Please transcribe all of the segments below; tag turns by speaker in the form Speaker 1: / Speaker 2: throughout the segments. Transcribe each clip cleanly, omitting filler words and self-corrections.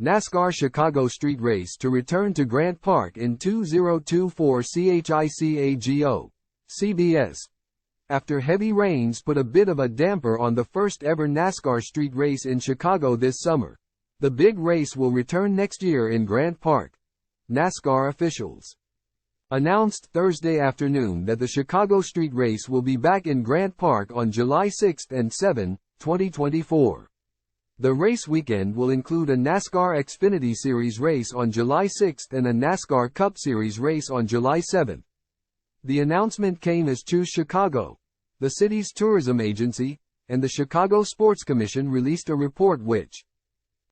Speaker 1: NASCAR Chicago Street Race to return to Grant Park in 2024 CHICAGO. CBS. After heavy rains put a bit of a damper on the first ever NASCAR Street Race in Chicago this summer, the big race will return next year in Grant Park. NASCAR officials announced Thursday afternoon that the Chicago Street Race will be back in Grant Park on July 6 and 7, 2024. The race weekend will include a NASCAR Xfinity Series race on July 6 and a NASCAR Cup Series race on July 7. The announcement came as Choose Chicago, the city's tourism agency, and the Chicago Sports Commission released a report which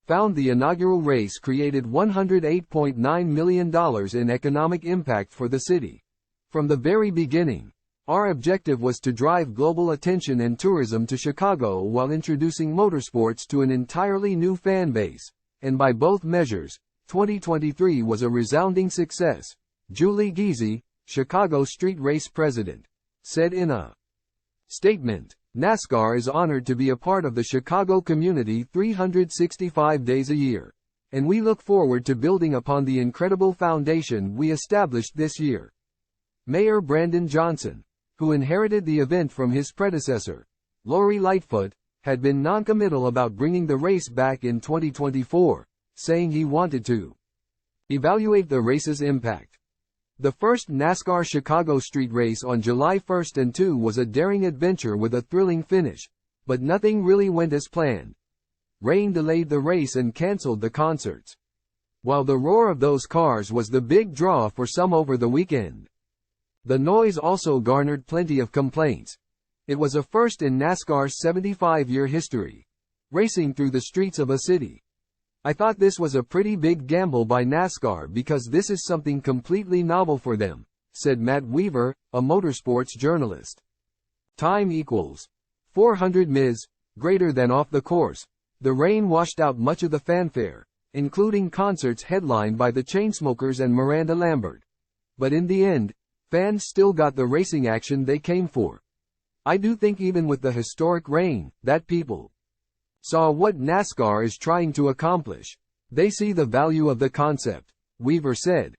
Speaker 1: found the inaugural race created $108.9 million in economic impact for the city. From the very beginning, our objective was to drive global attention and tourism to Chicago while introducing motorsports to an entirely new fan base, and by both measures, 2023 was a resounding success, Julie Giese, Chicago Street Race president, said in a statement. NASCAR is honored to be a part of the Chicago community 365 days a year, and we look forward to building upon the incredible foundation we established this year. Mayor Brandon Johnson, who inherited the event from his predecessor, Lori Lightfoot, had been non-committal about bringing the race back in 2024, saying he wanted to evaluate the race's impact. The first NASCAR Chicago Street Race on July 1 and 2 was a daring adventure with a thrilling finish, but nothing really went as planned. Rain delayed the race and canceled the concerts, while the roar of those cars was the big draw for some over the weekend. The noise also garnered plenty of complaints. It was a first in NASCAR's 75-year history, racing through the streets of a city. I thought this was a pretty big gamble by NASCAR because this is something completely novel for them, said Matt Weaver, a motorsports journalist. Time equals 400 ms, greater than off the course. The rain washed out much of the fanfare, including concerts headlined by the Chainsmokers and Miranda Lambert. But in the end, fans still got the racing action they came for. I do think even with the historic rain, that people saw what NASCAR is trying to accomplish. They see the value of the concept, Weaver said.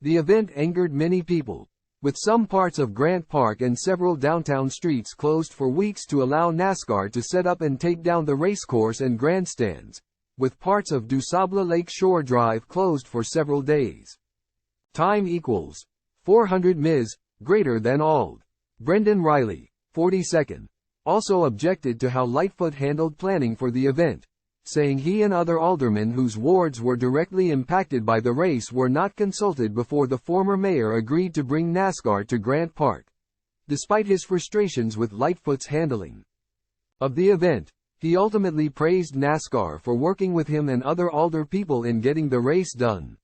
Speaker 1: The event angered many people, with some parts of Grant Park and several downtown streets closed for weeks to allow NASCAR to set up and take down the racecourse and grandstands, with parts of DuSable Lake Shore Drive closed for several days. Time equals 400 ms, greater than old. Brendan Riley, 42nd, also objected to how Lightfoot handled planning for the event, saying he and other aldermen whose wards were directly impacted by the race were not consulted before the former mayor agreed to bring NASCAR to Grant Park. Despite his frustrations with Lightfoot's handling of the event, he ultimately praised NASCAR for working with him and other alder people in getting the race done.